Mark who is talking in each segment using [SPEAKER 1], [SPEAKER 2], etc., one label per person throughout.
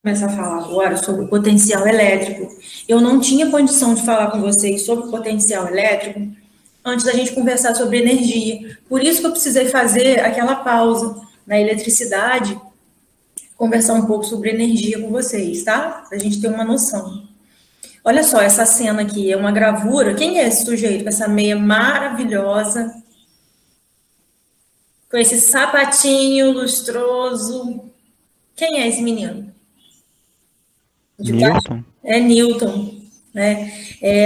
[SPEAKER 1] começar a falar agora sobre o potencial elétrico. Eu não tinha condição de falar com vocês sobre o potencial elétrico antes da gente conversar sobre energia. Por isso que eu precisei fazer aquela pausa na eletricidade, conversar um pouco sobre energia com vocês, tá? Pra gente ter uma noção. Olha só, essa cena aqui é uma gravura. Quem é esse sujeito com essa meia maravilhosa? Com esse sapatinho lustroso? Quem é esse menino?
[SPEAKER 2] Newton?
[SPEAKER 1] É Newton, né?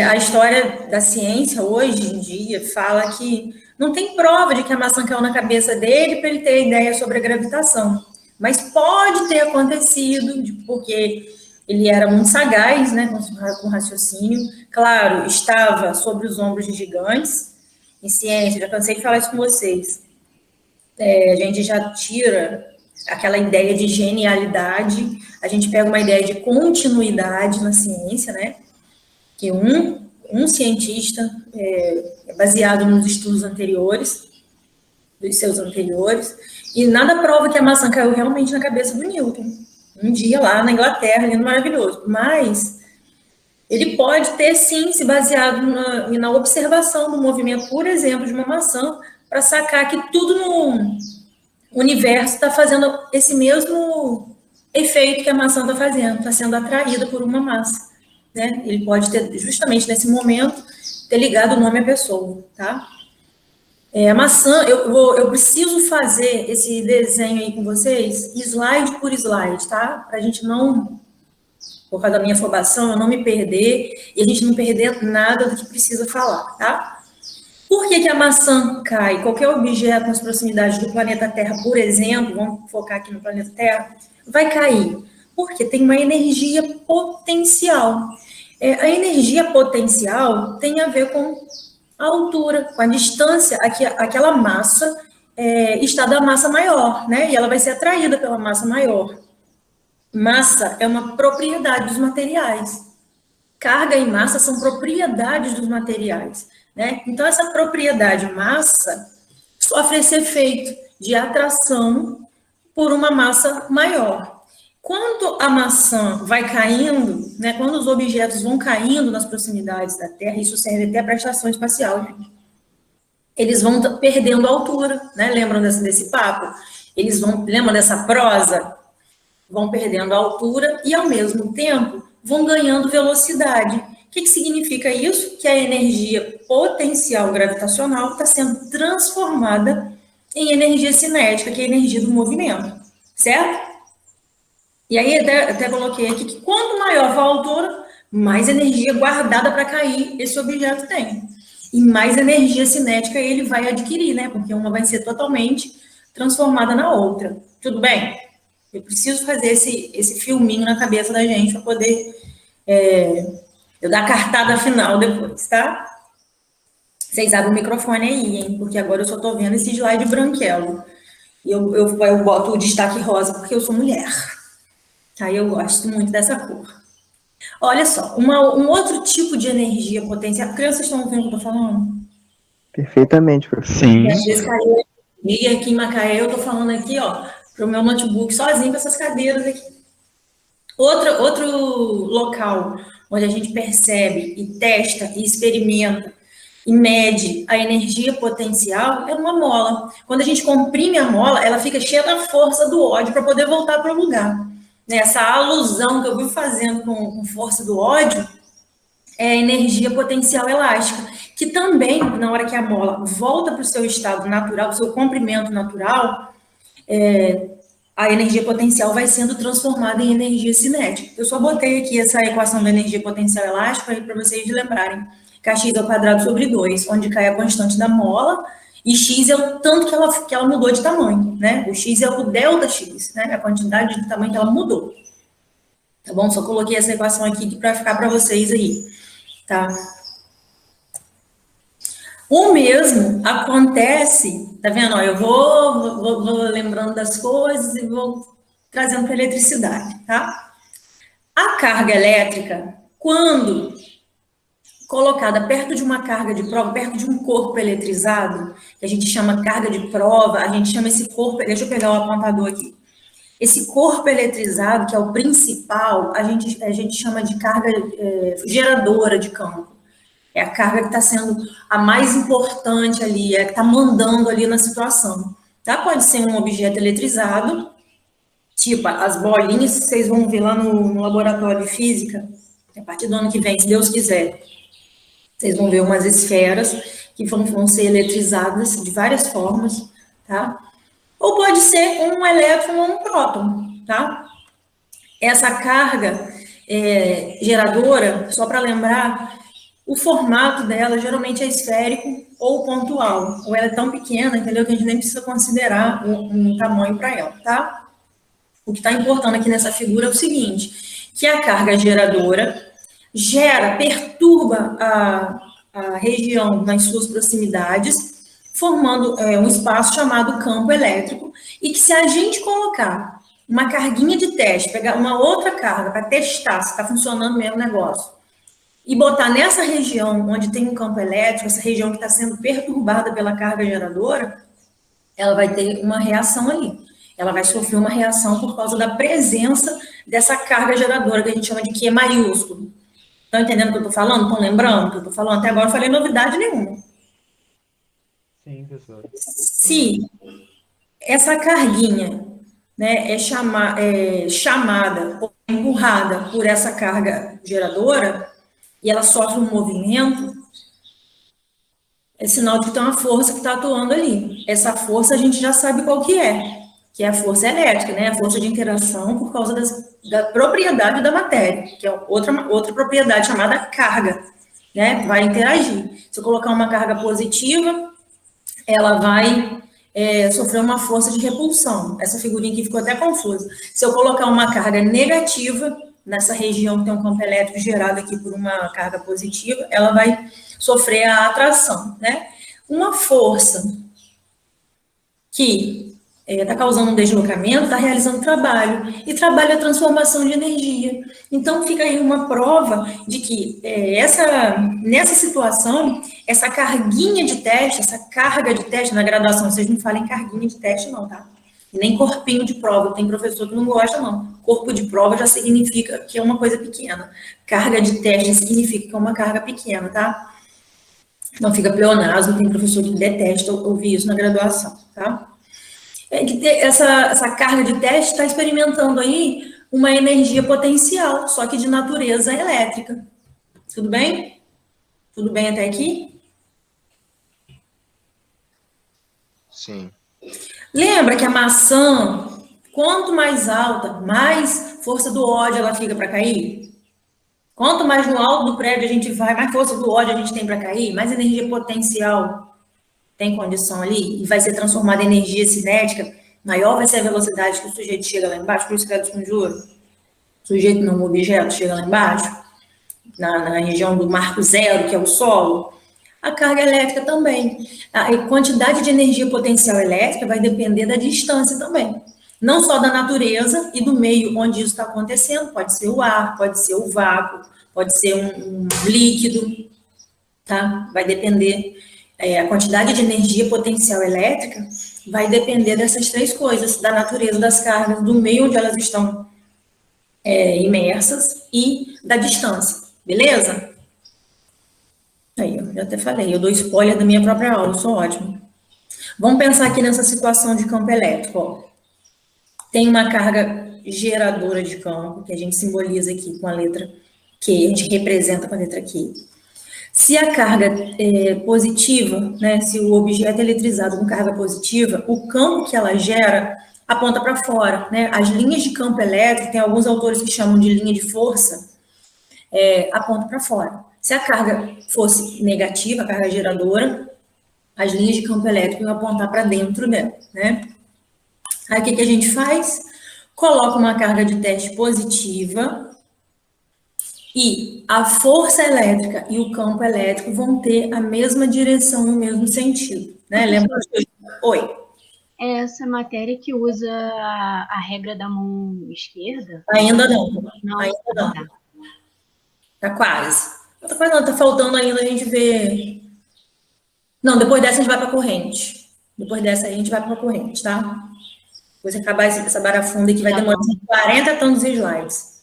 [SPEAKER 1] A história da ciência hoje em dia fala que não tem prova de que a maçã caiu na cabeça dele para ele ter ideia sobre a gravitação, mas pode ter acontecido porque ele era muito sagaz, né, com raciocínio. Claro, estava sobre os ombros de gigantes. Em ciência, já cansei de falar isso com vocês. A gente já tira aquela ideia de genialidade, a gente pega uma ideia de continuidade na ciência, né? Que um cientista, baseado nos estudos anteriores, dos seus anteriores, e nada prova que a maçã caiu realmente na cabeça do Newton. Um dia lá na Inglaterra, lindo, maravilhoso. Mas ele pode ter, sim, se baseado na observação do movimento, por exemplo, de uma maçã, para sacar que tudo no universo está fazendo esse mesmo efeito que a maçã está fazendo, está sendo atraída por uma massa, né? Ele pode ter, justamente nesse momento, ter ligado o nome à pessoa, tá? A maçã, eu preciso fazer esse desenho aí com vocês, slide por slide, tá? Para a gente não, por causa da minha afobação, eu não me perder e a gente não perder nada do que precisa falar, tá? Por que a maçã cai? Qualquer objeto nas proximidades do planeta Terra, por exemplo, vamos focar aqui no planeta Terra, vai cair. Porque tem uma energia potencial. A energia potencial tem a ver com a altura, com a distância a que aquela massa está da massa maior, né? E ela vai ser atraída pela massa maior. Massa é uma propriedade dos materiais. Carga e massa são propriedades dos materiais, né? Então, essa propriedade massa sofre esse efeito de atração por uma massa maior. Quando a maçã vai caindo, né, quando os objetos vão caindo nas proximidades da Terra, isso serve até para a estação espacial, eles vão perdendo altura, né? Lembram desse papo? Lembram dessa prosa? Vão perdendo altura e, ao mesmo tempo, vão ganhando velocidade. O que significa isso? Que a energia potencial gravitacional está sendo transformada em energia cinética, que é a energia do movimento, certo? E aí, até coloquei aqui que quanto maior for a altura, mais energia guardada para cair esse objeto tem. E mais energia cinética ele vai adquirir, né? Porque uma vai ser totalmente transformada na outra. Tudo bem? Eu preciso fazer esse filminho na cabeça da gente para poder eu dar a cartada final depois, tá? Vocês abrem o microfone aí, hein? Porque agora eu só tô vendo esse slide branquelo. E eu boto o destaque rosa porque eu sou mulher. Aí eu gosto muito dessa cor. Olha só, um outro tipo de energia potencial. Crianças estão ouvindo o que eu tô falando?
[SPEAKER 2] Perfeitamente, professor.
[SPEAKER 1] Sim. Às vezes caiu aqui em Macaé, eu tô falando aqui, ó, pro meu notebook sozinho com essas cadeiras aqui. Outro local onde a gente percebe e testa e experimenta e mede a energia potencial é numa mola. Quando a gente comprime a mola, ela fica cheia da força do ódio para poder voltar para o lugar. Essa alusão que eu vi fazendo com força do ódio é a energia potencial elástica, que também, na hora que a mola volta para o seu estado natural, para o seu comprimento natural, a energia potencial vai sendo transformada em energia cinética. Eu só botei aqui essa equação da energia potencial elástica para vocês lembrarem. Kx ao quadrado sobre 2, onde cai a constante da mola, e x é o tanto que ela mudou de tamanho, né? O x é o delta x, né? A quantidade de tamanho que ela mudou. Tá bom? Só coloquei essa equação aqui para ficar para vocês aí, tá? O mesmo acontece, tá vendo? Ó, eu vou lembrando das coisas e vou trazendo para a eletricidade, tá? A carga elétrica, quando colocada perto de uma carga de prova, perto de um corpo eletrizado, que a gente chama carga de prova, a gente chama esse corpo, deixa eu pegar o apontador aqui. Esse corpo eletrizado, que é o principal, a gente chama de carga geradora de campo. É a carga que está sendo a mais importante ali, é a que está mandando ali na situação. Tá? Pode ser um objeto eletrizado, tipo as bolinhas que vocês vão ver lá no laboratório de física, a partir do ano que vem, se Deus quiser. Vocês vão ver umas esferas que vão ser eletrizadas de várias formas, tá? Ou pode ser um elétron ou um próton, tá? Essa carga geradora, só para lembrar, o formato dela geralmente é esférico ou pontual, ou ela é tão pequena, entendeu, que a gente nem precisa considerar um tamanho para ela, tá? O que está importando aqui nessa figura é o seguinte, que a carga geradora perturba a região nas suas proximidades, formando um espaço chamado campo elétrico, e que se a gente colocar uma carguinha de teste, pegar uma outra carga para testar se está funcionando mesmo o negócio, e botar nessa região onde tem um campo elétrico, essa região que está sendo perturbada pela carga geradora, ela vai ter uma reação ali. Ela vai sofrer uma reação por causa da presença dessa carga geradora, que a gente chama de Q maiúsculo. Estão entendendo o que eu estou falando? Estão lembrando o que eu estou falando? Até agora eu não falei novidade nenhuma.
[SPEAKER 2] Sim, professor.
[SPEAKER 1] Se essa carguinha, né, é chamada ou empurrada por essa carga geradora, e ela sofre um movimento, é sinal de que tem uma força que está atuando ali. Essa força a gente já sabe qual que é a força elétrica, né? A força de interação por causa da propriedade da matéria, que é outra propriedade chamada carga, né? Vai interagir. Se eu colocar uma carga positiva, ela vai sofrer uma força de repulsão. Essa figurinha aqui ficou até confusa. Se eu colocar uma carga negativa nessa região que tem um campo elétrico gerado aqui por uma carga positiva, ela vai sofrer a atração, né? Uma força que está causando um deslocamento, está realizando trabalho, e trabalho é transformação de energia. Então, fica aí uma prova de que nessa situação, essa carguinha de teste, essa carga de teste, na graduação, vocês não falam em carguinha de teste não, tá? E nem corpinho de prova, tem professor que não gosta não. Corpo de prova já significa que é uma coisa pequena. Carga de teste significa que é uma carga pequena, tá? Não fica pleonasmo, tem professor que detesta ouvir isso na graduação, tá? Essa carga de teste está experimentando aí uma energia potencial, só que de natureza elétrica. Tudo bem? Tudo bem até aqui?
[SPEAKER 3] Sim.
[SPEAKER 1] Lembra que a maçã, quanto mais alta, mais força do ódio ela fica para cair? Quanto mais no alto do prédio a gente vai, mais força do ódio a gente tem para cair, mais energia potencial tem condição ali, e vai ser transformada em energia cinética, maior vai ser a velocidade que o sujeito chega lá embaixo, por isso que é desconjuro. O sujeito não, o objeto chega lá embaixo, na região do marco zero, que é o solo, a carga elétrica também. A quantidade de energia potencial elétrica vai depender da distância também. Não só da natureza e do meio onde isso está acontecendo, pode ser o ar, pode ser o vácuo, pode ser um líquido, tá? Vai depender, a quantidade de energia potencial elétrica vai depender dessas três coisas, da natureza das cargas, do meio onde elas estão imersas e da distância, beleza? Aí, eu já até falei, eu dou spoiler da minha própria aula, eu sou ótima. Vamos pensar aqui nessa situação de campo elétrico, ó. Tem uma carga geradora de campo, que a gente simboliza aqui com a letra Q, a gente representa com a letra Q. Se a carga é positiva, né, se o objeto é eletrizado com carga positiva, o campo que ela gera aponta para fora, né? As linhas de campo elétrico, tem alguns autores que chamam de linha de força, aponta para fora. Se a carga fosse negativa, a carga geradora, as linhas de campo elétrico iam apontar para dentro dela, né? Aí o que a gente faz? Coloca uma carga de teste positiva e a força elétrica e o campo elétrico vão ter a mesma direção, no mesmo sentido, né? Lembra? Oi.
[SPEAKER 4] É essa matéria que usa a regra da mão esquerda?
[SPEAKER 1] Ainda não.
[SPEAKER 4] Não.
[SPEAKER 1] Ainda não. Tá quase. Tá quase não, tá faltando ainda a gente ver. Não, depois dessa a gente vai para corrente. Depois dessa a gente vai para corrente, tá? Você acabar essa barafunda que vai demorar 40 e tantos slides.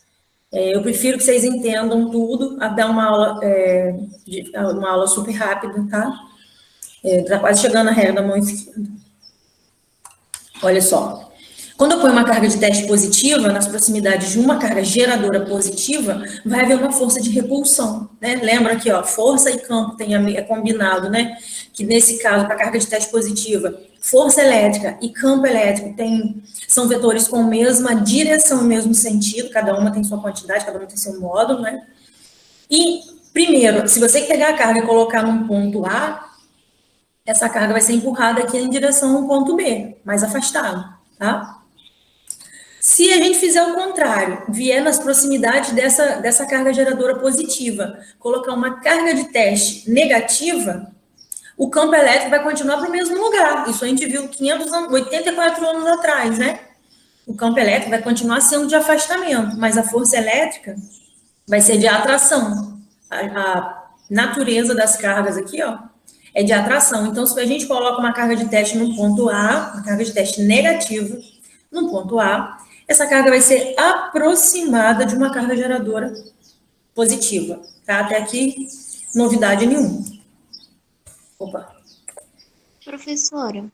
[SPEAKER 1] Eu prefiro que vocês entendam tudo, a dar uma aula super rápida, tá? Tá quase chegando a regra da mão esquerda. Olha só. Quando eu ponho uma carga de teste positiva, nas proximidades de uma carga geradora positiva, vai haver uma força de repulsão, né? Lembra aqui, ó, força e campo é combinado, né? Que nesse caso, para a carga de teste positiva, força elétrica e campo elétrico são vetores com a mesma direção, mesmo sentido, cada uma tem sua quantidade, cada uma tem seu módulo, né? E, primeiro, se você pegar a carga e colocar num ponto A, essa carga vai ser empurrada aqui em direção a um ponto B, mais afastado, tá? Se a gente fizer o contrário, vier nas proximidades dessa carga geradora positiva, colocar uma carga de teste negativa, o campo elétrico vai continuar para o mesmo lugar. Isso a gente viu 84 anos atrás, né? O campo elétrico vai continuar sendo de afastamento, mas a força elétrica vai ser de atração. A natureza das cargas aqui, ó, é de atração. Então, se a gente coloca uma carga de teste no ponto A, uma carga de teste negativa no ponto A, essa carga vai ser aproximada de uma carga geradora positiva, tá? Até aqui, novidade nenhuma. Opa.
[SPEAKER 5] Professora,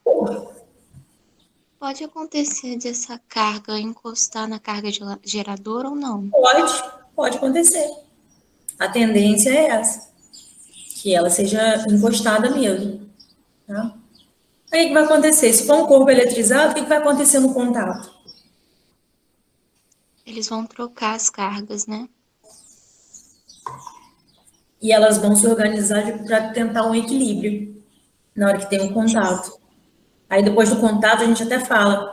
[SPEAKER 5] pode acontecer dessa carga encostar na carga geradora ou não?
[SPEAKER 1] Pode acontecer. A tendência é essa, que ela seja encostada mesmo, tá? Aí o que vai acontecer? Se for um corpo eletrizado, o que vai acontecer no contato?
[SPEAKER 5] Eles vão trocar as cargas, né?
[SPEAKER 1] E elas vão se organizar para tentar um equilíbrio na hora que tem um contato. Aí depois do contato a gente até fala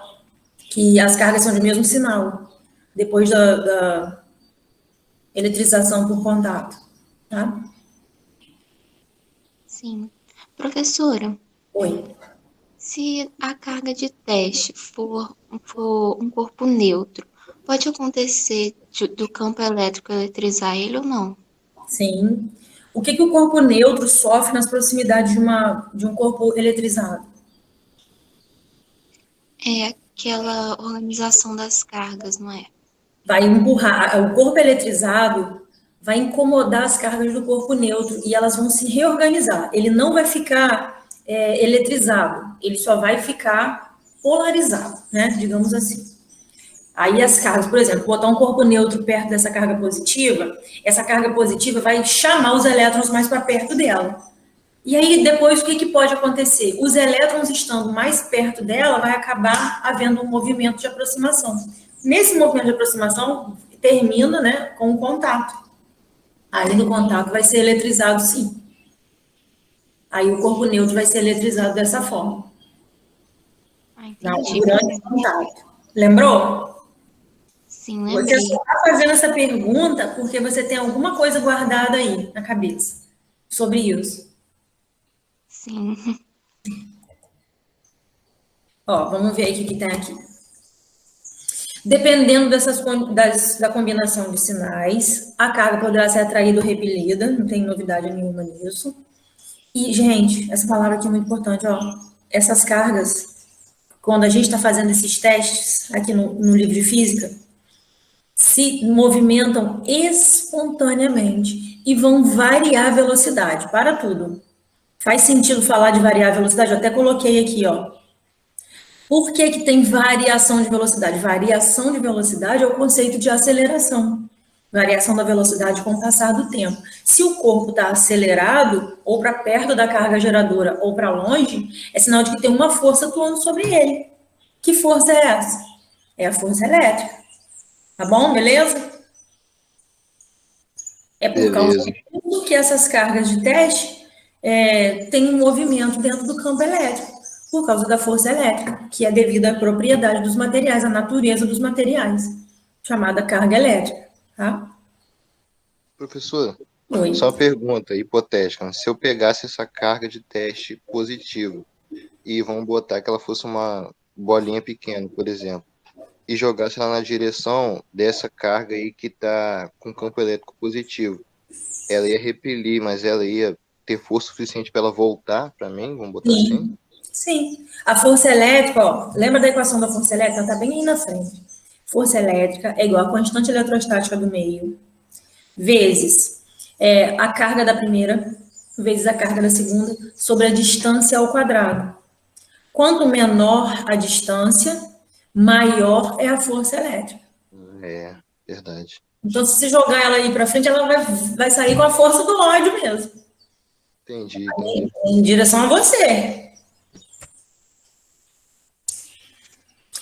[SPEAKER 1] que as cargas são de mesmo sinal, depois da eletrização por contato, tá?
[SPEAKER 5] Sim. Professora,
[SPEAKER 1] Oi.
[SPEAKER 5] se a carga de teste for um corpo neutro, pode acontecer do campo elétrico eletrizar ele ou não?
[SPEAKER 1] Sim. O que o corpo neutro sofre nas proximidades de um corpo eletrizado?
[SPEAKER 5] É aquela organização das cargas, não é?
[SPEAKER 1] Vai empurrar, o corpo eletrizado vai incomodar as cargas do corpo neutro e elas vão se reorganizar. Ele não vai ficar eletrizado, ele só vai ficar polarizado, né? Digamos assim. Aí as cargas, por exemplo, botar um corpo neutro perto dessa carga positiva, essa carga positiva vai chamar os elétrons mais para perto dela. E aí, depois, o que pode acontecer? Os elétrons estando mais perto dela, vai acabar havendo um movimento de aproximação. Nesse movimento de aproximação, termina, né, com o contato. Aí, no contato, vai ser eletrizado, sim. Aí, o corpo neutro vai ser eletrizado dessa forma. Durante o contato. Lembrou?
[SPEAKER 5] Sim, lembrei.
[SPEAKER 1] Você só está fazendo essa pergunta porque você tem alguma coisa guardada aí na cabeça sobre isso.
[SPEAKER 5] Sim.
[SPEAKER 1] Ó, vamos ver aí o que tem aqui. Dependendo da combinação de sinais, a carga poderá ser atraída ou repelida, não tem novidade nenhuma nisso. E, gente, essa palavra aqui é muito importante, ó. Essas cargas, quando a gente está fazendo esses testes aqui no livro de física, se movimentam espontaneamente e vão variar a velocidade, para tudo. Faz sentido falar de variar a velocidade? Eu até coloquei aqui, ó. Por que tem variação de velocidade? Variação de velocidade é o conceito de aceleração. Variação da velocidade com o passar do tempo. Se o corpo está acelerado, ou para perto da carga geradora, ou para longe, é sinal de que tem uma força atuando sobre ele. Que força é essa? É a força elétrica. Tá bom? Beleza? É por causa disso que essas cargas de teste têm um movimento dentro do campo elétrico, por causa da força elétrica, que é devido à propriedade dos materiais, à natureza dos materiais, chamada carga elétrica, tá?
[SPEAKER 3] Professora,
[SPEAKER 1] Oi.
[SPEAKER 3] só uma pergunta hipotética. Se eu pegasse essa carga de teste positiva e vamos botar que ela fosse uma bolinha pequena, por exemplo, e jogasse ela na direção dessa carga aí que está com campo elétrico positivo, ela ia repelir, mas ela ia ter força suficiente para ela voltar para mim, vamos botar assim?
[SPEAKER 1] Sim. A força elétrica, ó, lembra da equação da força elétrica? Ela está bem aí na frente. Força elétrica é igual a constante eletrostática do meio, vezes a carga da primeira, vezes a carga da segunda, sobre a distância ao quadrado. Quanto menor a distância, maior é a força elétrica.
[SPEAKER 3] É, verdade.
[SPEAKER 1] Então, se você jogar ela aí para frente, ela vai sair com a força do ódio mesmo.
[SPEAKER 3] Entendi.
[SPEAKER 1] Em direção a você.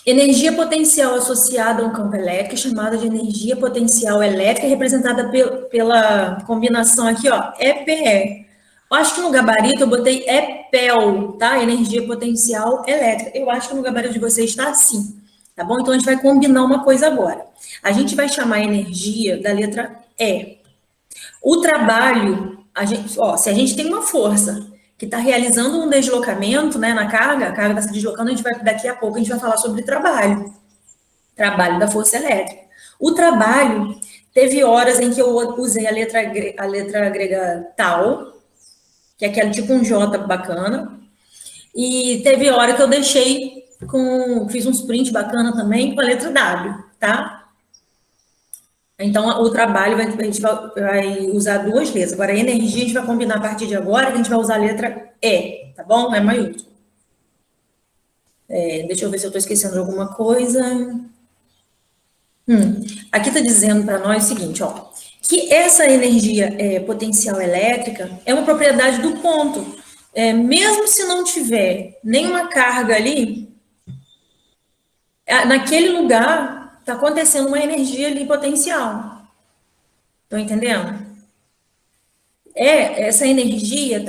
[SPEAKER 1] Energia potencial associada a um campo elétrico, chamada de energia potencial elétrica, representada pela combinação aqui, ó, EPE. Eu acho que no gabarito eu botei EPEL, tá? Energia potencial elétrica. Eu acho que no gabarito de vocês está assim, tá bom? Então, a gente vai combinar uma coisa agora. A gente vai chamar a energia da letra E. O trabalho, se a gente tem uma força que está realizando um deslocamento, né, na carga, a carga está se deslocando, daqui a pouco a gente vai falar sobre trabalho da força elétrica. O trabalho, teve horas em que eu usei a letra grega tal, que é aquele tipo um J bacana, e teve hora que eu deixei fiz um sprint bacana também com a letra W, tá? Então, o trabalho, a gente vai usar duas letras. Agora, a energia, a gente vai combinar a partir de agora, que a gente vai usar a letra E, tá bom? É maiúsculo. Deixa eu ver se eu estou esquecendo de alguma coisa. Aqui está dizendo para nós o seguinte, ó, que essa energia potencial elétrica é uma propriedade do ponto. Mesmo se não tiver nenhuma carga ali, naquele lugar está acontecendo uma energia ali potencial. Estão entendendo? Essa energia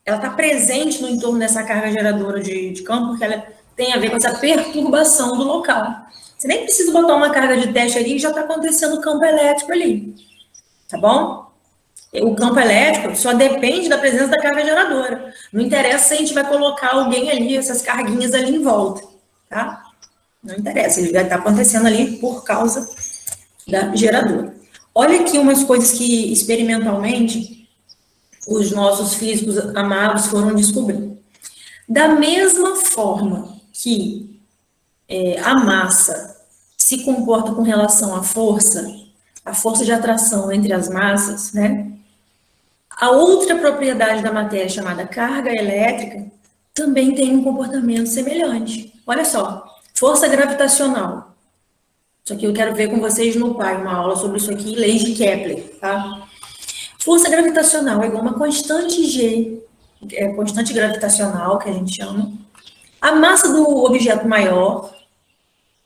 [SPEAKER 1] ela está presente no entorno dessa carga geradora de campo, porque ela tem a ver com essa perturbação do local. Você nem precisa botar uma carga de teste ali, já está acontecendo o campo elétrico ali. Tá bom? O campo elétrico só depende da presença da carga geradora. Não interessa se a gente vai colocar alguém ali, essas carguinhas ali em volta, tá? Não interessa, ele vai estar acontecendo ali por causa da geradora. Olha aqui umas coisas que, experimentalmente, os nossos físicos amados foram descobrir. Da mesma forma que a massa se comporta com relação à força de atração entre as massas, né? A outra propriedade da matéria, chamada carga elétrica, também tem um comportamento semelhante. Olha só. Força gravitacional. Isso aqui eu quero ver com vocês no PAI, uma aula sobre isso aqui, leis de Kepler, tá? Força gravitacional é igual a uma constante G, constante gravitacional, que a gente chama. A massa do objeto maior,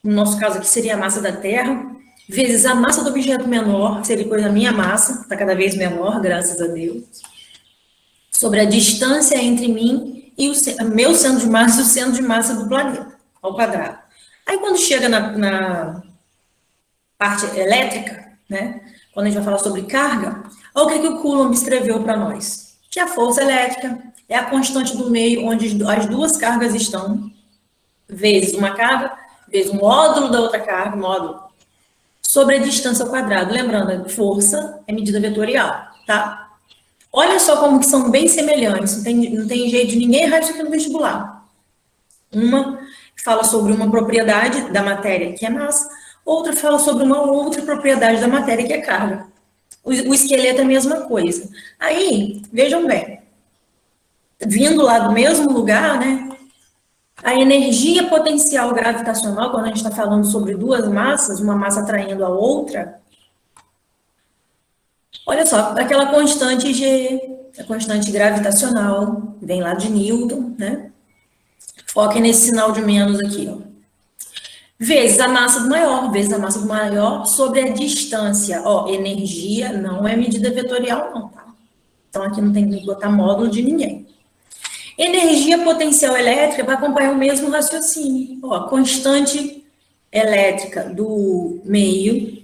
[SPEAKER 1] no nosso caso aqui seria a massa da Terra, vezes a massa do objeto menor, que seria coisa da minha massa, está cada vez menor, graças a Deus, sobre a distância entre mim e o meu centro de massa e o centro de massa do planeta, ao quadrado. Aí, quando chega na parte elétrica, né, quando a gente vai falar sobre carga, olha o que o Coulomb escreveu para nós. Que a força elétrica é a constante do meio onde as duas cargas estão, vezes uma carga, vezes o módulo da outra carga, módulo, sobre a distância ao quadrado. Lembrando, a força é medida vetorial, tá? Olha só como que são bem semelhantes, não tem jeito de ninguém errar isso aqui no vestibular. Uma fala sobre uma propriedade da matéria, que é massa, outra fala sobre uma outra propriedade da matéria, que é carga. O esqueleto é a mesma coisa. Aí, vejam bem, vindo lá do mesmo lugar, né, a energia potencial gravitacional, quando a gente está falando sobre duas massas, uma massa atraindo a outra, olha só, aquela constante G, a constante gravitacional, vem lá de Newton, né? Foquem nesse sinal de menos aqui, ó. Vezes a massa do maior, sobre a distância. Ó, energia não é medida vetorial, não, tá? Então, aqui não tem que botar módulo de ninguém. Energia potencial elétrica vai acompanhar o mesmo raciocínio. Ó, constante elétrica do meio,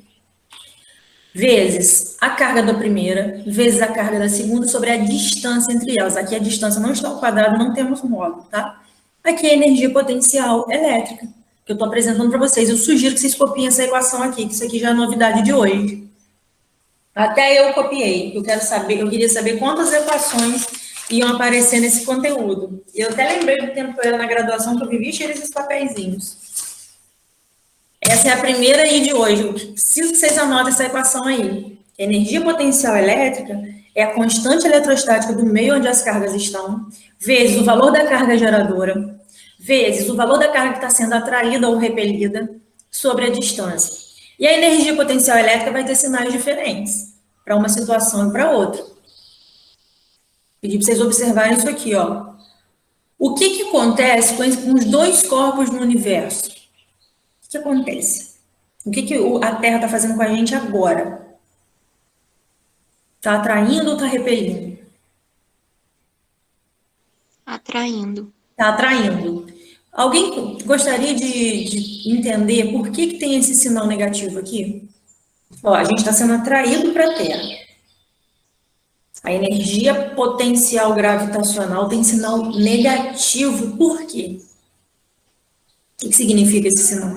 [SPEAKER 1] vezes a carga da primeira, vezes a carga da segunda, sobre a distância entre elas. Aqui a distância não está ao quadrado, não temos módulo, tá? Aqui é a energia potencial elétrica, que eu estou apresentando para vocês. Eu sugiro que vocês copiem essa equação aqui, que isso aqui já é novidade de hoje. Até eu copiei. Eu queria saber quantas equações iam aparecer nesse conteúdo. Eu até lembrei do tempo que eu era na graduação que eu vivi cheio desses papeizinhos. Essa é a primeira aí de hoje. Eu preciso que vocês anotem essa equação aí. Energia potencial elétrica é a constante eletrostática do meio onde as cargas estão, vezes o valor da carga geradora, vezes o valor da carga que está sendo atraída ou repelida sobre a distância. E a energia potencial elétrica vai ter sinais diferentes para uma situação e para outra. Pedi para vocês observarem isso aqui, ó. O que acontece com os dois corpos no universo? O que acontece? O que a Terra está fazendo com a gente agora? Está atraindo ou está repelindo?
[SPEAKER 5] Atraindo.
[SPEAKER 1] Está atraindo. Alguém gostaria de entender por que tem esse sinal negativo aqui? Ó, a gente está sendo atraído para a Terra. A energia potencial gravitacional tem sinal negativo. Por quê? O que significa esse sinal?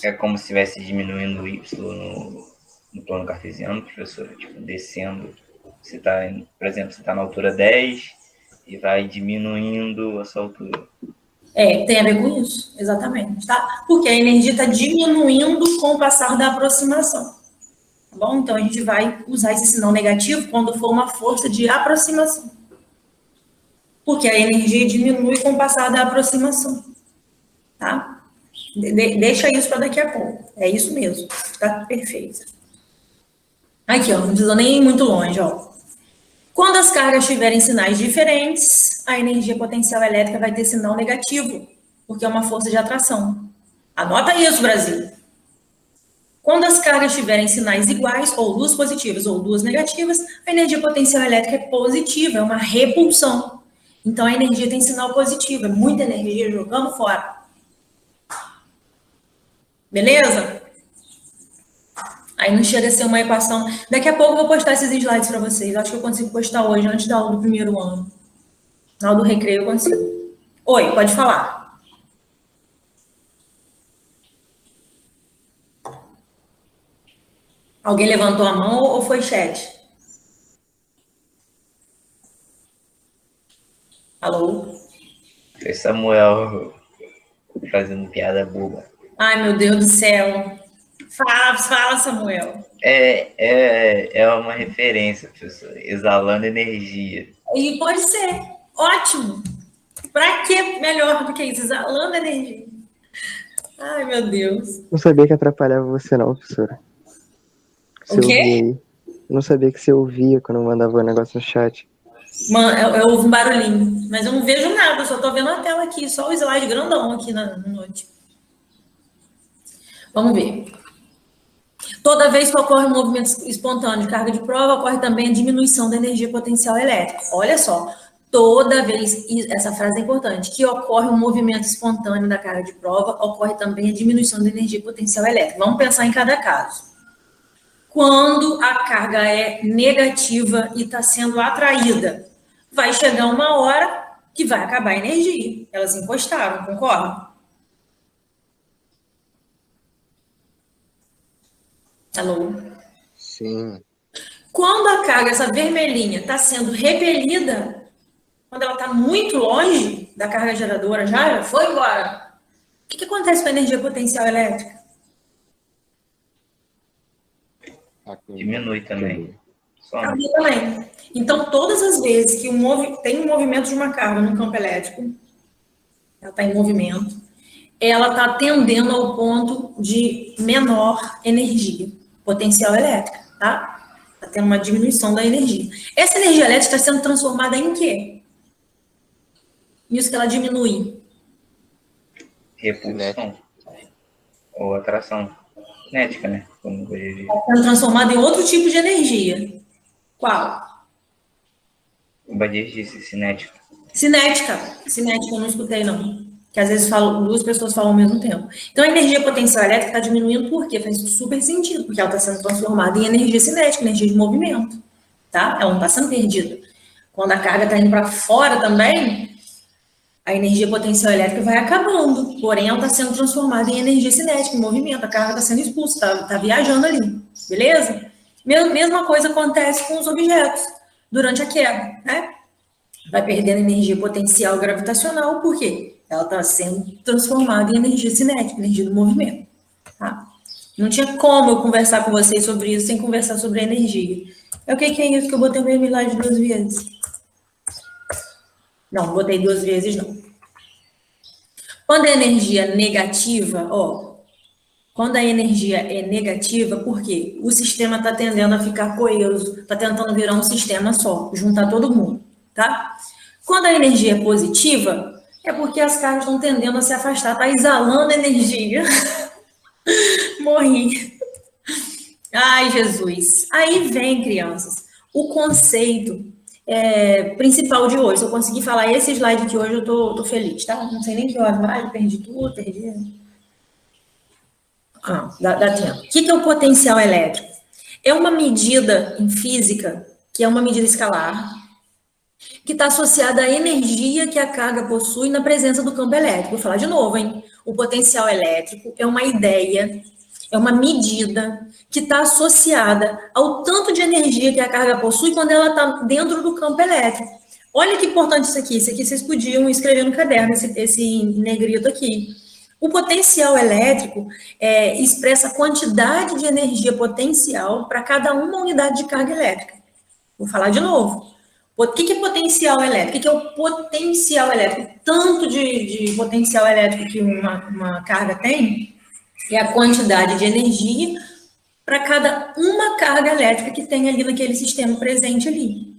[SPEAKER 6] É como se estivesse diminuindo o Y no plano cartesiano, professor, tipo, descendo. Você está, por exemplo, você está na altura 10 e vai diminuindo a sua altura.
[SPEAKER 1] Tem a ver com isso, exatamente, tá? Porque a energia está diminuindo com o passar da aproximação, tá bom? Então, a gente vai usar esse sinal negativo quando for uma força de aproximação. Porque a energia diminui com o passar da aproximação, tá? Deixa isso para daqui a pouco. É isso mesmo, tá perfeito. Aqui, ó, não precisa nem ir muito longe, ó. Quando as cargas tiverem sinais diferentes, a energia potencial elétrica vai ter sinal negativo, porque é uma força de atração. Anota isso, Brasil. Quando as cargas tiverem sinais iguais, ou duas positivas ou duas negativas, a energia potencial elétrica é positiva, é uma repulsão. Então, a energia tem sinal positivo, é muita energia jogando fora. Beleza? Aí não chega a ser uma equação. Daqui a pouco eu vou postar esses slides para vocês. Acho que eu consigo postar hoje, antes da aula do primeiro ano. Na aula do recreio eu consigo. Oi, pode falar. Alguém levantou a mão ou foi chat? Alô?
[SPEAKER 6] Foi Samuel fazendo piada boba.
[SPEAKER 1] Ai, meu Deus do céu. Fala, Samuel.
[SPEAKER 6] É uma referência, professor. Exalando energia.
[SPEAKER 1] E pode ser. Ótimo. Pra que melhor do que isso? Exalando energia. Ai, meu Deus.
[SPEAKER 2] Não sabia que atrapalhava você não, professora.
[SPEAKER 1] O quê?
[SPEAKER 2] Eu não sabia que você ouvia quando eu mandava o negócio no chat.
[SPEAKER 1] Mano, eu ouvo um barulhinho. Mas eu não vejo nada, eu só tô vendo a tela aqui. Só o slide grandão aqui no note. Vamos ver. Toda vez que ocorre um movimento espontâneo de carga de prova, ocorre também a diminuição da energia potencial elétrica. Olha só, toda vez, essa frase é importante, que ocorre um movimento espontâneo da carga de prova, ocorre também a diminuição da energia potencial elétrica. Vamos pensar em cada caso. Quando a carga é negativa e está sendo atraída, vai chegar uma hora que vai acabar a energia. Elas encostaram, concorda? Alô?
[SPEAKER 3] Sim.
[SPEAKER 1] Quando a carga, essa vermelhinha, está sendo repelida, quando ela está muito longe da carga geradora, já foi embora. O que acontece com a energia potencial elétrica?
[SPEAKER 6] Diminui também.
[SPEAKER 1] Acabou também. Então, todas as vezes que tem um movimento de uma carga no campo elétrico, ela está em movimento, ela está tendendo ao ponto de menor energia potencial elétrica, tá? Está tendo uma diminuição da energia. Essa energia elétrica está sendo transformada em quê? Isso que ela diminui.
[SPEAKER 6] Repulsão. Ou atração. Cinética, né? Como eu diria.
[SPEAKER 1] Está sendo transformada em outro tipo de energia. Qual?
[SPEAKER 6] O Badir disse cinética.
[SPEAKER 1] Cinética. Cinética eu não escutei, não. Que às vezes duas pessoas falam ao mesmo tempo. Então, a energia potencial elétrica está diminuindo por quê? Faz super sentido, porque ela está sendo transformada em energia cinética, energia de movimento, tá? Ela não está sendo perdida. Quando a carga está indo para fora também, a energia potencial elétrica vai acabando, porém ela está sendo transformada em energia cinética, em movimento, a carga está sendo expulsa, está viajando ali, beleza? Mesma coisa acontece com os objetos durante a queda, né? Vai perdendo energia potencial gravitacional, por quê? Ela está sendo transformada em energia cinética, energia do movimento, tá? Não tinha como eu conversar com vocês sobre isso sem conversar sobre a energia. O que é isso que eu botei o mesmo slide 2 vezes? Não botei 2 vezes, não. Quando a energia negativa, quando a energia é negativa, por quê? O sistema está tendendo a ficar coeso, está tentando virar um sistema só, juntar todo mundo, tá? Quando a energia é positiva, é porque as cargas estão tendendo a se afastar, está exalando energia. Morri. Ai, Jesus. Aí vem, crianças, o conceito principal de hoje. Se eu conseguir falar esse slide aqui hoje, eu tô feliz, tá? Não sei nem que horas mais, perdi tudo, perdi. Dá tempo. O que é o potencial elétrico? É uma medida em física, que é uma medida escalar, que está associada à energia que a carga possui na presença do campo elétrico. Vou falar de novo, hein? O potencial elétrico é uma ideia, é uma medida que está associada ao tanto de energia que a carga possui quando ela está dentro do campo elétrico. Olha que importante isso aqui. Isso aqui vocês podiam escrever no caderno, esse negrito aqui. O potencial elétrico expressa a quantidade de energia potencial para cada uma unidade de carga elétrica. Vou falar de novo. O que é potencial elétrico? O que é o potencial elétrico? Tanto de potencial elétrico que uma carga tem é a quantidade de energia para cada uma carga elétrica que tem ali naquele sistema presente ali.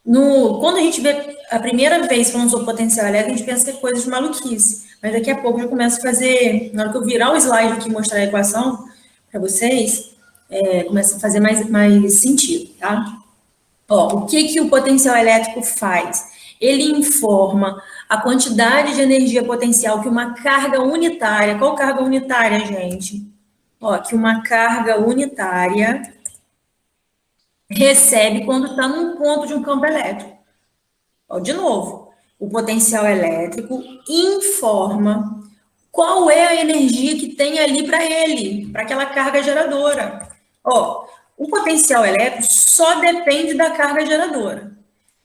[SPEAKER 1] Quando a gente vê a primeira vez falando sobre potencial elétrico, a gente pensa que é coisa de maluquice. Mas daqui a pouco eu começo a fazer, na hora que eu virar o slide aqui e mostrar a equação para vocês, começa a fazer mais sentido, tá? O que o potencial elétrico faz? Ele informa a quantidade de energia potencial que uma carga unitária... Qual carga unitária, gente? Que uma carga unitária recebe quando está num ponto de um campo elétrico. De novo, o potencial elétrico informa qual é a energia que tem ali para aquela carga geradora. O potencial elétrico só depende da carga geradora.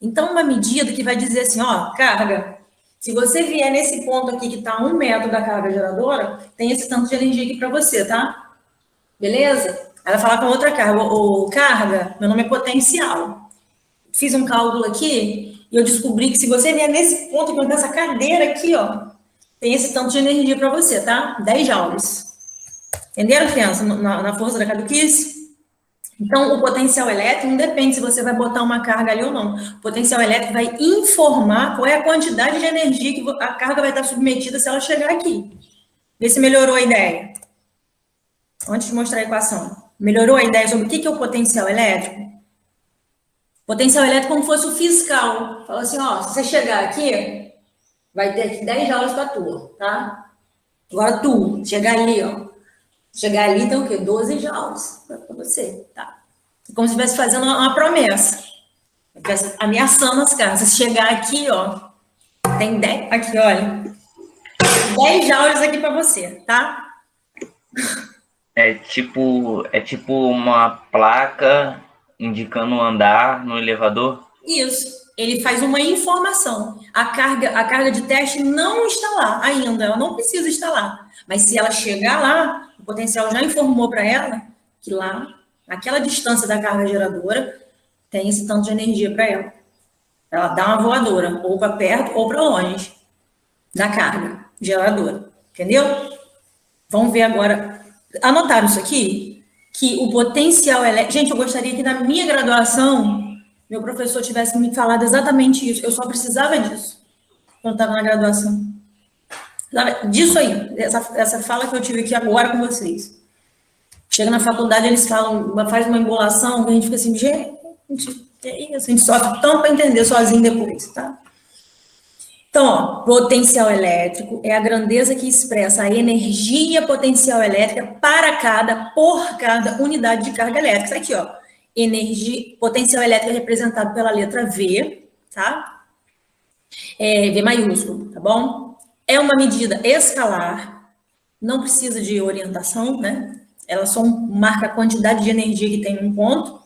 [SPEAKER 1] Então, uma medida que vai dizer assim, carga, se você vier nesse ponto aqui que está a 1 metro da carga geradora, tem esse tanto de energia aqui para você, tá? Beleza? Ela vai falar com outra carga. Carga, meu nome é potencial. Fiz um cálculo aqui e eu descobri que se você vier nesse ponto aqui, nessa cadeira aqui, tem esse tanto de energia para você, tá? 10 joules. Entenderam, criança? Na força da caduquice? Então, o potencial elétrico não depende se você vai botar uma carga ali ou não. O potencial elétrico vai informar qual é a quantidade de energia que a carga vai estar submetida se ela chegar aqui. Vê se melhorou a ideia. Antes de mostrar a equação. Melhorou a ideia sobre o que é o potencial elétrico? Potencial elétrico como se fosse o fiscal. Fala assim, se você chegar aqui, vai ter aqui 10 joules para tu, tá? Agora tu, chegar ali, chegar ali tem o quê? 12 joules para você, tá? Como se estivesse fazendo uma promessa. Estivesse ameaçando as cargas. Se chegar aqui, tem 10, aqui, olha. 10 joules aqui para você, tá?
[SPEAKER 6] É tipo uma placa indicando o andar no elevador?
[SPEAKER 1] Isso. Ele faz uma informação. A carga de teste não está lá ainda, ela não precisa estar lá. Mas se ela chegar lá, o potencial já informou para ela que lá, naquela distância da carga geradora, tem esse tanto de energia para ela. Ela dá uma voadora, ou para perto ou para longe da carga geradora. Entendeu? Vamos ver agora. Anotaram isso aqui? Que o potencial elétrico... Gente, eu gostaria que na minha graduação meu professor tivesse me falado exatamente isso. Eu só precisava disso quando estava na graduação. Disso aí, essa fala que eu tive aqui agora com vocês. Chega na faculdade, eles falam, faz uma embolação, a gente fica assim, gente, é isso, a gente sofre tanto para entender sozinho depois, tá? Então, potencial elétrico é a grandeza que expressa a energia potencial elétrica por cada unidade de carga elétrica. Aqui, energia, potencial elétrico é representado pela letra V, tá? V maiúsculo, tá bom? É uma medida escalar, não precisa de orientação, né? Ela só marca a quantidade de energia que tem em um ponto,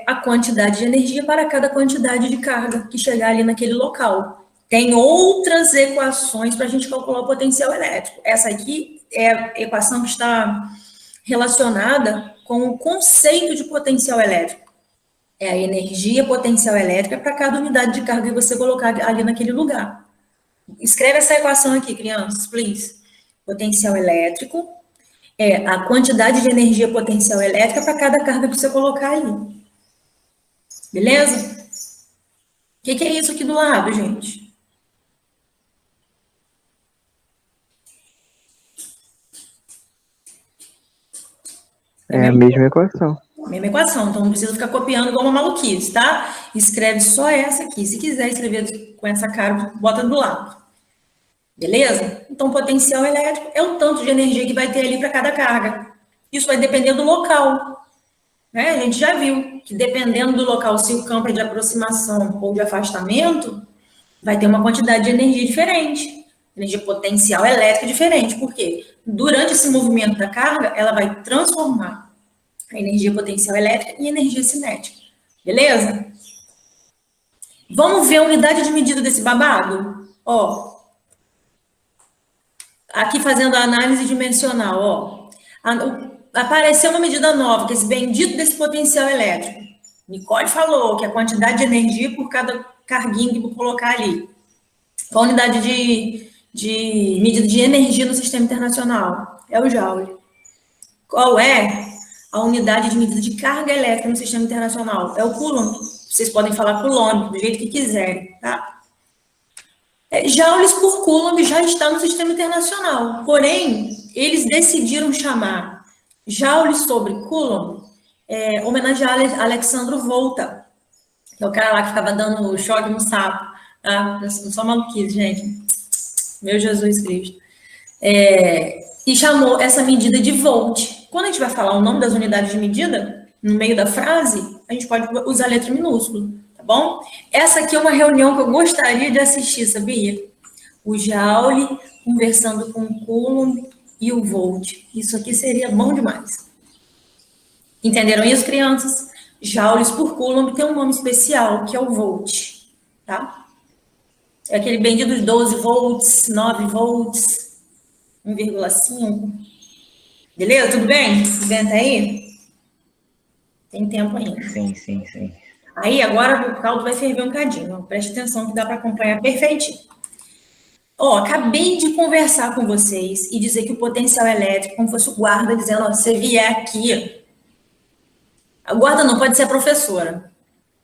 [SPEAKER 1] a quantidade de energia para cada quantidade de carga que chegar ali naquele local. Tem outras equações para a gente calcular o potencial elétrico. Essa aqui é a equação que está relacionada com o conceito de potencial elétrico. É a energia potencial elétrica para cada unidade de carga que você colocar ali naquele lugar. Escreve essa equação aqui, crianças, please. Potencial elétrico é a quantidade de energia potencial elétrica para cada carga que você colocar ali. Beleza? O que é isso aqui do lado, gente?
[SPEAKER 2] É a mesma equação.
[SPEAKER 1] Mesma equação, então não precisa ficar copiando igual uma maluquice, tá? Escreve só essa aqui. Se quiser escrever com essa cara, bota do lado. Beleza? Então, potencial elétrico é o tanto de energia que vai ter ali para cada carga. Isso vai depender do local. Né? A gente já viu que dependendo do local, se o campo é de aproximação ou de afastamento, vai ter uma quantidade de energia diferente. Energia potencial elétrica diferente. Por quê? Durante esse movimento da carga, ela vai transformar a energia potencial elétrica em energia cinética. Beleza? Vamos ver a unidade de medida desse babado? Ó, aqui fazendo a análise dimensional, ó. Apareceu uma medida nova, que é esse bendito desse potencial elétrico. Nicole falou que a quantidade de energia por cada carguinho que vou colocar ali. Qual a unidade de medida de energia no sistema internacional? É o Joule. Qual é a unidade de medida de carga elétrica no sistema internacional? É o Coulomb. Vocês podem falar Coulomb, do jeito que quiserem, tá? Joules por Coulomb já está no sistema internacional. Porém, eles decidiram chamar Joules sobre Coulomb, homenagear Alexandre Volta, que é o cara lá que ficava dando choque no sapo. Tá? Eu sou maluquice, gente. Meu Jesus Cristo. E chamou essa medida de volt. Quando a gente vai falar o nome das unidades de medida, no meio da frase, a gente pode usar letra minúscula, tá bom? Essa aqui é uma reunião que eu gostaria de assistir, sabia? O Joule conversando com o Coulomb e o volt. Isso aqui seria bom demais. Entenderam isso, crianças? Joules por Coulomb tem um nome especial, que é o volt, tá? É aquele bendito dos 12 volts, 9 volts, 1,5. Beleza? Tudo bem? Tudo bem até aí? Tem tempo ainda.
[SPEAKER 6] Sim.
[SPEAKER 1] Aí, agora o caldo vai ferver um cadinho. Preste atenção que dá para acompanhar perfeitinho. Ó, acabei de conversar com vocês e dizer que o potencial elétrico, como fosse o guarda dizendo, ó, se você vier aqui, a guarda não pode ser a professora.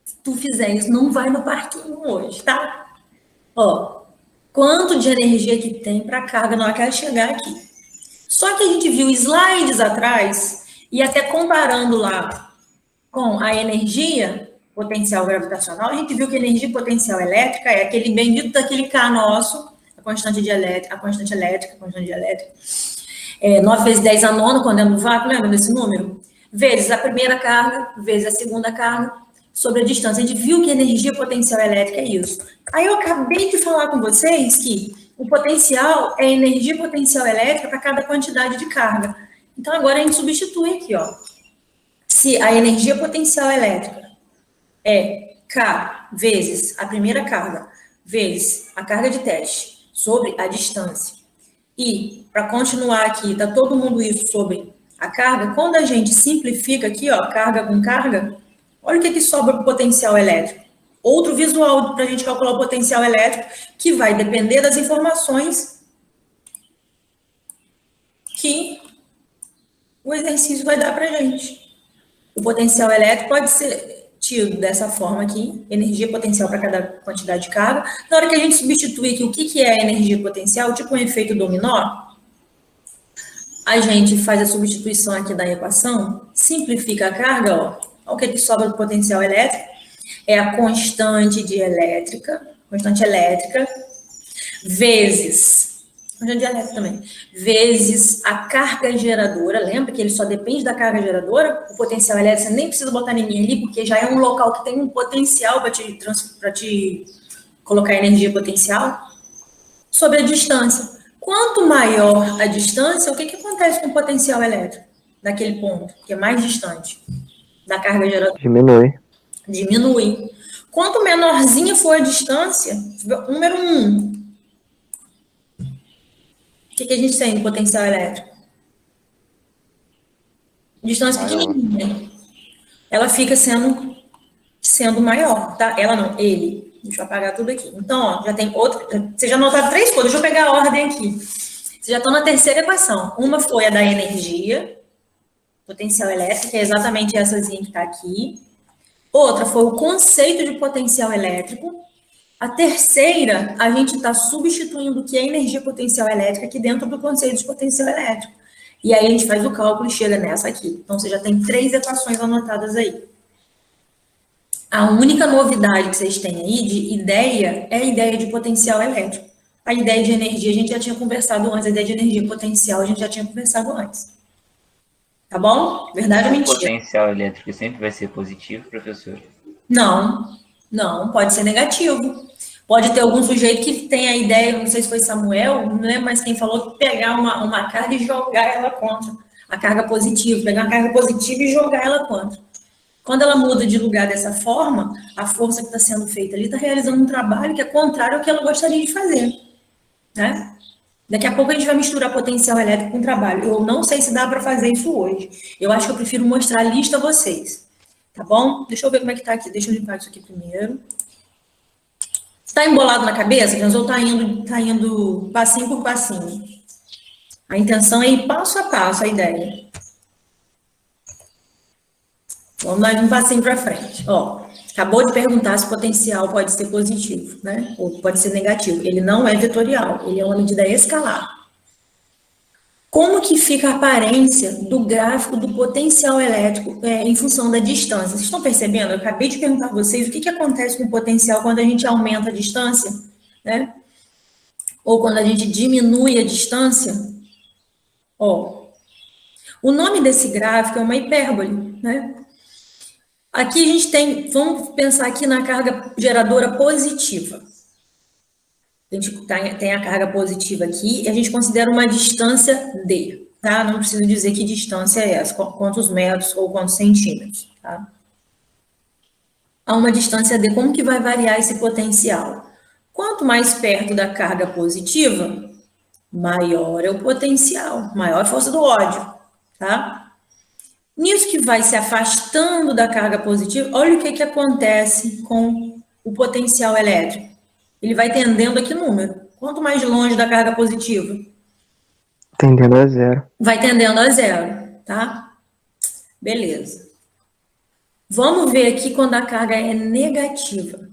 [SPEAKER 1] Se tu fizer isso, não vai no parquinho hoje, tá? Ó, quanto de energia que tem para a carga na hora que ela chegar aqui. Só que a gente viu slides atrás, e até comparando lá com a energia potencial gravitacional, a gente viu que a energia potencial elétrica é aquele bendito daquele K nosso, a constante elétrica, 9 vezes 10 a nona, quando é no vácuo, lembra desse número? Vezes a primeira carga, vezes a segunda carga, sobre a distância. A gente viu que a energia potencial elétrica é isso. Aí eu acabei de falar com vocês que o potencial é energia potencial elétrica para cada quantidade de carga. Então, agora a gente substitui aqui, ó. Se a energia potencial elétrica é K vezes a primeira carga, vezes a carga de teste, sobre a distância. E, para continuar aqui, tá todo mundo isso sobre a carga. Quando a gente simplifica aqui, ó, carga com carga, olha o que sobra para o potencial elétrico. Outro visual para a gente calcular o potencial elétrico, que vai depender das informações que o exercício vai dar para a gente. O potencial elétrico pode ser tido dessa forma aqui, energia potencial para cada quantidade de carga. Na hora que a gente substitui aqui o que é energia potencial, tipo um efeito dominó, a gente faz a substituição aqui da equação, simplifica a carga, ó. Olha o que sobra do potencial elétrico. É a constante elétrica, vezes, constante elétrica também, vezes a carga geradora. Lembra que ele só depende da carga geradora? O potencial elétrico, você nem precisa botar ninguém ali, porque já é um local que tem um potencial para te colocar energia potencial? Sobre a distância. Quanto maior a distância, o que acontece com o potencial elétrico daquele ponto, que é mais distante da carga geradora?
[SPEAKER 2] Diminui.
[SPEAKER 1] Diminui. Quanto menorzinha for a distância, número 1, o que a gente tem no potencial elétrico? Distância pequenininha. Ela fica sendo maior, tá? Ela não, ele. Deixa eu apagar tudo aqui. Então, ó, já tem outra. Vocês já notaram 3 coisas. Deixa eu pegar a ordem aqui. Vocês já estão na terceira equação. Uma foi a da energia, potencial elétrico, que é exatamenteessazinha que está aqui. Outra foi o conceito de potencial elétrico. A terceira, a gente está substituindo o que é energia potencial elétrica aqui dentro do conceito de potencial elétrico. E aí a gente faz o cálculo e chega nessa aqui. Então, você já tem 3 equações anotadas aí. A única novidade que vocês têm aí de ideia é a ideia de potencial elétrico. A ideia de energia a gente já tinha conversado antes, a ideia de energia potencial a gente já tinha conversado antes. Tá bom? Verdade ou mentira?
[SPEAKER 6] O potencial elétrico sempre vai ser positivo, professor?
[SPEAKER 1] Não, pode ser negativo. Pode ter algum sujeito que tem a ideia, não sei se foi Samuel, né, mas quem falou que pegar uma carga e jogar ela contra. A carga positiva, pegar uma carga positiva e jogar ela contra. Quando ela muda de lugar dessa forma, a força que está sendo feita ali está realizando um trabalho que é contrário ao que ela gostaria de fazer. Né? Daqui a pouco a gente vai misturar potencial elétrico com trabalho. Eu não sei se dá para fazer isso hoje. Eu acho que eu prefiro mostrar a lista a vocês. Tá bom? Deixa eu ver como é que está aqui. Deixa eu limpar isso aqui primeiro. Está embolado na cabeça? Ou está indo passinho por passinho? A intenção é ir passo a passo, a ideia. Vamos dar um passinho para frente. Ó, acabou de perguntar se o potencial pode ser positivo, né? Ou pode ser negativo. Ele não é vetorial, ele é uma medida escalar. Como que fica a aparência do gráfico do potencial elétrico em função da distância? Vocês estão percebendo? Eu acabei de perguntar a vocês o que acontece com o potencial quando a gente aumenta a distância, né? Ou quando a gente diminui a distância. Ó, o nome desse gráfico é uma hipérbole, né? Aqui a gente tem, vamos pensar aqui na carga geradora positiva. A gente tem a carga positiva aqui e a gente considera uma distância D, tá? Não preciso dizer que distância é essa, quantos metros ou quantos centímetros, tá? A uma distância D, como que vai variar esse potencial? Quanto mais perto da carga positiva, maior é o potencial, maior a força do ódio, tá? Nisso que vai se afastando da carga positiva, olha o que acontece com o potencial elétrico. Ele vai tendendo a que número? Quanto mais longe da carga positiva?
[SPEAKER 2] Tendendo a 0.
[SPEAKER 1] Vai tendendo a 0, tá? Beleza. Vamos ver aqui quando a carga é negativa.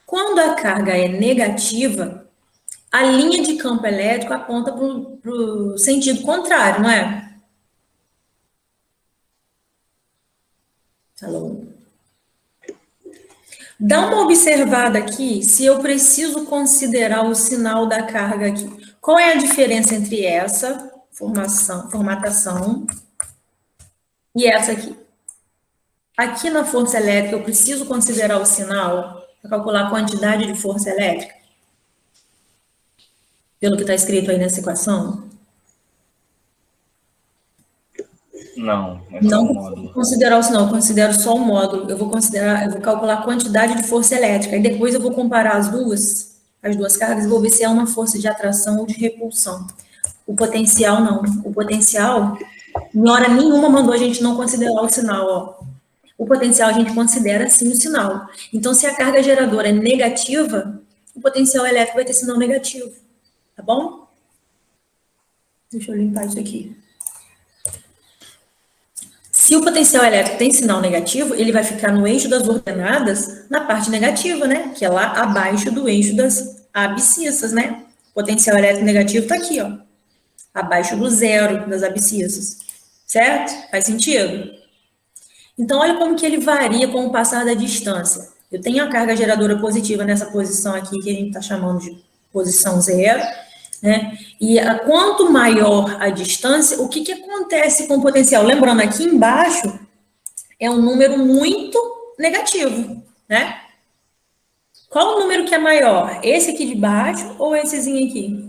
[SPEAKER 1] Quando a carga é negativa, a linha de campo elétrico aponta para o sentido contrário, não é? Alô? Dá uma observada aqui se eu preciso considerar o sinal da carga aqui. Qual é a diferença entre essa formatação e essa aqui? Aqui na força elétrica eu preciso considerar o sinal para calcular a quantidade de força elétrica? Pelo que está escrito aí nessa equação?
[SPEAKER 6] Não,
[SPEAKER 1] não
[SPEAKER 6] só o módulo.
[SPEAKER 1] Considerar o sinal, eu considero só o módulo. Eu vou calcular a quantidade de força elétrica. E depois eu vou comparar as duas cargas e vou ver se é uma força de atração ou de repulsão. O potencial não. O potencial, em hora nenhuma, mandou a gente não considerar o sinal, ó. O potencial a gente considera sim o sinal. Então, se a carga geradora é negativa, o potencial elétrico vai ter sinal negativo. Tá bom? Deixa eu limpar isso aqui. Se o potencial elétrico tem sinal negativo, ele vai ficar no eixo das ordenadas na parte negativa, né? Que é lá abaixo do eixo das abscissas, né? O potencial elétrico negativo está aqui, ó. Abaixo do 0 das abscissas. Certo? Faz sentido? Então, olha como que ele varia com o passar da distância. Eu tenho a carga geradora positiva nessa posição aqui, que a gente está chamando de posição 0, né? E quanto maior a distância, o que acontece com o potencial? Lembrando, aqui embaixo é um número muito negativo, né? Qual o número que é maior? Esse aqui de baixo ou essezinho aqui?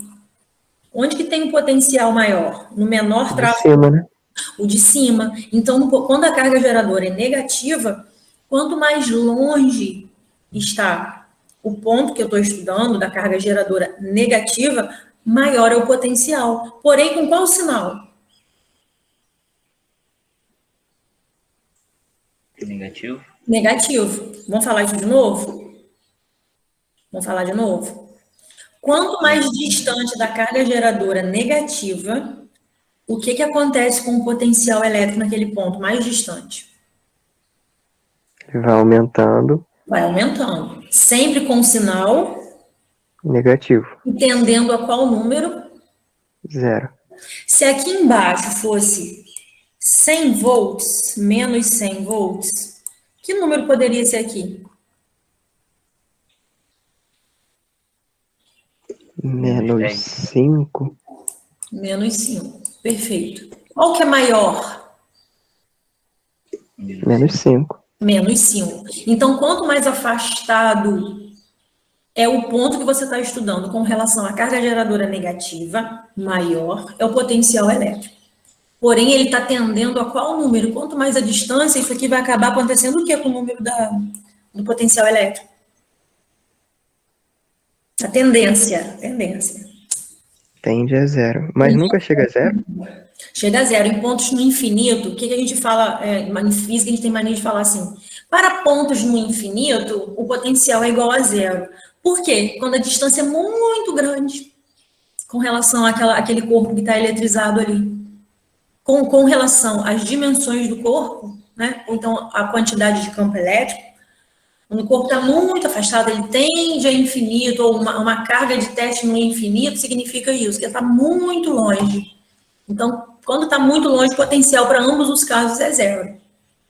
[SPEAKER 1] Onde que tem um potencial maior? No menor
[SPEAKER 2] De
[SPEAKER 1] tráfego?
[SPEAKER 2] cima, né?
[SPEAKER 1] O de cima. Então, quando a carga geradora é negativa, quanto mais longe está o ponto que eu estou estudando da carga geradora negativa, maior é o potencial. Porém, com qual sinal?
[SPEAKER 6] Negativo.
[SPEAKER 1] Negativo. Vamos falar isso de novo? Vamos falar de novo? Quanto mais distante da carga geradora negativa, o que acontece com o potencial elétrico naquele ponto mais distante?
[SPEAKER 2] Vai aumentando.
[SPEAKER 1] Vai aumentando. Sempre com sinal,
[SPEAKER 2] Negativo.
[SPEAKER 1] entendendo a qual número.
[SPEAKER 2] 0.
[SPEAKER 1] Se aqui embaixo fosse 100 volts, menos 100 volts, que número poderia ser aqui?
[SPEAKER 2] Menos 5.
[SPEAKER 1] Menos 5. Perfeito. Qual que é maior?
[SPEAKER 2] Menos 5.
[SPEAKER 1] Menos 5. Então, quanto mais afastado é o ponto que você está estudando com relação à carga geradora negativa, maior é o potencial elétrico. Porém, ele está tendendo a qual número? Quanto mais a distância, isso aqui vai acabar acontecendo o que com o número do potencial elétrico? A tendência.
[SPEAKER 2] Tende a 0. Mas nunca chega a 0?
[SPEAKER 1] Chega a 0. Em pontos no infinito, o que a gente fala, em física a gente tem mania de falar assim, para pontos no infinito, o potencial é igual a 0. Por quê? Quando a distância é muito grande com relação àquele corpo que está eletrizado ali. Com relação às dimensões do corpo, né? Ou então a quantidade de campo elétrico, quando o corpo está muito afastado, ele tende a infinito, ou uma carga de teste no infinito significa isso, que ele está muito longe. Então, quando está muito longe, o potencial para ambos os casos é 0.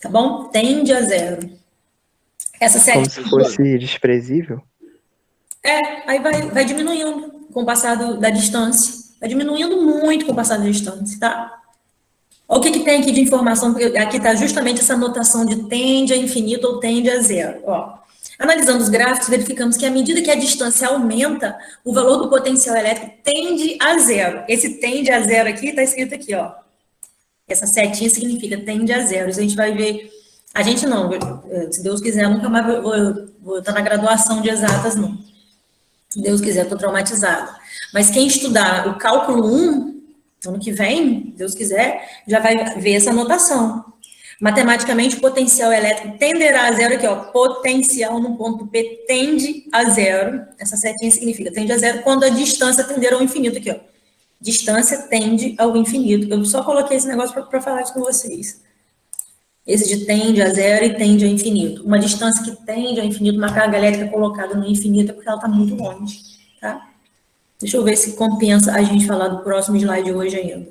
[SPEAKER 1] Tá bom? Tende a 0. Essa série.
[SPEAKER 2] Como se fosse desprezível?
[SPEAKER 1] Aí vai diminuindo com o passar da distância. Vai diminuindo muito com o passar da distância, tá? Olha o que tem aqui de informação, porque aqui está justamente essa notação de tende a infinito ou tende a 0. Ó, analisando os gráficos, verificamos que à medida que a distância aumenta, o valor do potencial elétrico tende a 0. Esse tende a 0 aqui está escrito aqui, ó. Essa setinha significa tende a 0. Isso a gente vai ver. A gente não, se Deus quiser, nunca mais vou estar na graduação de exatas, não. Se Deus quiser, estou traumatizada. Mas quem estudar o cálculo 1, ano que vem, Deus quiser, já vai ver essa notação. Matematicamente, o potencial elétrico tenderá a 0 aqui, ó. Potencial no ponto P tende a 0. Essa setinha significa tende a 0 quando a distância tender ao infinito aqui, ó. Distância tende ao infinito. Eu só coloquei esse negócio para falar isso com vocês. Esse de tende a 0 e tende ao infinito. Uma distância que tende ao infinito, uma carga elétrica colocada no infinito, é porque ela está muito longe, tá? Deixa eu ver se compensa a gente falar do próximo slide hoje ainda.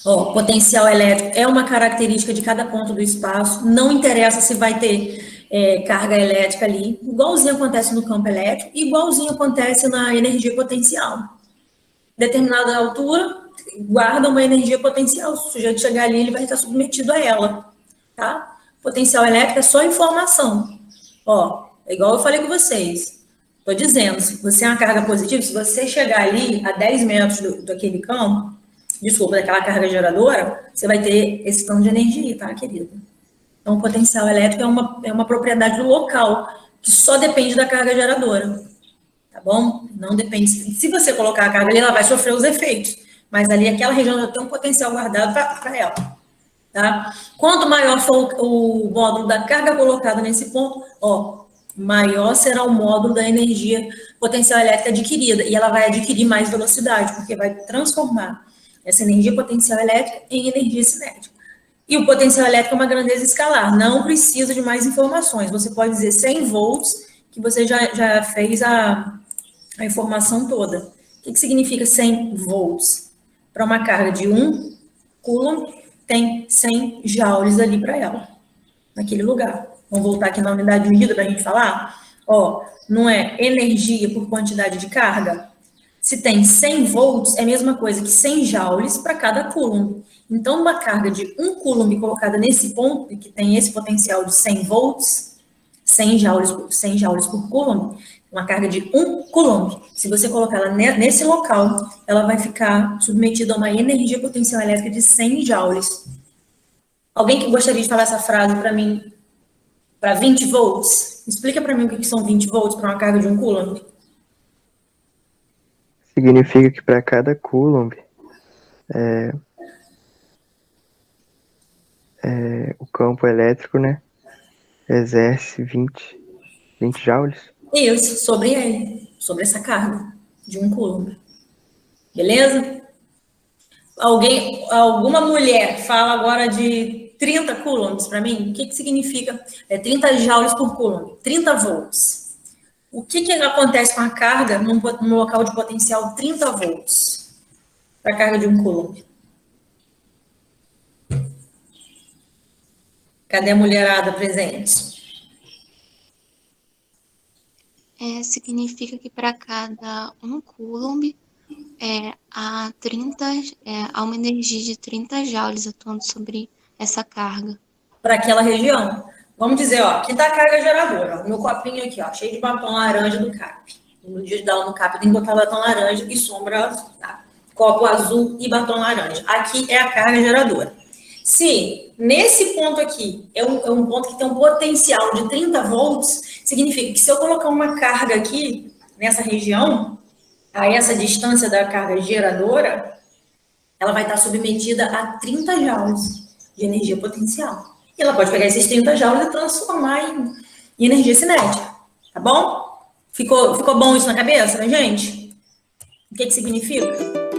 [SPEAKER 1] Ó, potencial elétrico é uma característica de cada ponto do espaço. Não interessa se vai ter carga elétrica ali. Igualzinho acontece no campo elétrico, igualzinho acontece na energia potencial. Determinada altura, guarda uma energia potencial. Se o sujeito chegar ali, ele vai estar submetido a ela, tá? Potencial elétrico é só informação. Ó, é igual eu falei com vocês. Estou dizendo, se você é uma carga positiva, se você chegar ali a 10 metros daquele campo, daquela carga geradora, você vai ter esse tanto de energia, tá, querido? Então, o potencial elétrico é uma propriedade do local, que só depende da carga geradora, tá bom? Não depende. Se você colocar a carga ali, ela vai sofrer os efeitos, mas ali aquela região já tem um potencial guardado para ela, tá? Quanto maior for o módulo da carga colocada nesse ponto, ó, maior será o módulo da energia potencial elétrica adquirida, e ela vai adquirir mais velocidade, porque vai transformar essa energia potencial elétrica em energia cinética. E o potencial elétrico é uma grandeza escalar, não precisa de mais informações. Você pode dizer 100 volts, que você já fez a informação toda. O que significa 100 volts? Para uma carga de 1 coulomb, tem 100 joules ali para ela, naquele lugar. Vamos voltar aqui na unidade medida para a gente falar? Ó, não é energia por quantidade de carga? Se tem 100 volts, é a mesma coisa que 100 joules para cada coulomb. Então, uma carga de 1 coulomb colocada nesse ponto, que tem esse potencial de 100 volts, 100 joules por coulomb, uma carga de 1 coulomb. Se você colocar ela nesse local, ela vai ficar submetida a uma energia potencial elétrica de 100 joules. Alguém que gostaria de falar essa frase para mim, para 20 volts? Explica para mim o que são 20 volts para uma carga de 1 coulomb.
[SPEAKER 2] Significa que para cada coulomb, o campo elétrico, né, exerce 20 joules.
[SPEAKER 1] Isso, sobre ele, sobre essa carga de 1 coulomb. Beleza? Alguma mulher fala agora de 30 coulombs para mim? O que significa 30 joules por coulomb? 30 volts. O que acontece com a carga num local de potencial 30 volts? Para a carga de 1 coulomb. Cadê a mulherada presente?
[SPEAKER 5] Significa que para cada 1 coulomb há uma energia de 30 joules atuando sobre essa carga.
[SPEAKER 1] Para aquela região. Vamos dizer, ó, aqui está a carga geradora. Ó, meu copinho aqui, ó, cheio de batom laranja do CAP. No dia de dar no CAP, eu tenho que botar batom laranja e sombra azul, tá? Copo azul e batom laranja. Aqui é a carga geradora. Se nesse ponto aqui é um ponto que tem um potencial de 30 volts, significa que se eu colocar uma carga aqui, nessa região, a essa distância da carga geradora, ela vai estar submetida a 30 joules de energia potencial. E ela pode pegar esses 30 joules e transformar em energia cinética. Tá bom? Ficou bom isso na cabeça, né, gente? O que significa?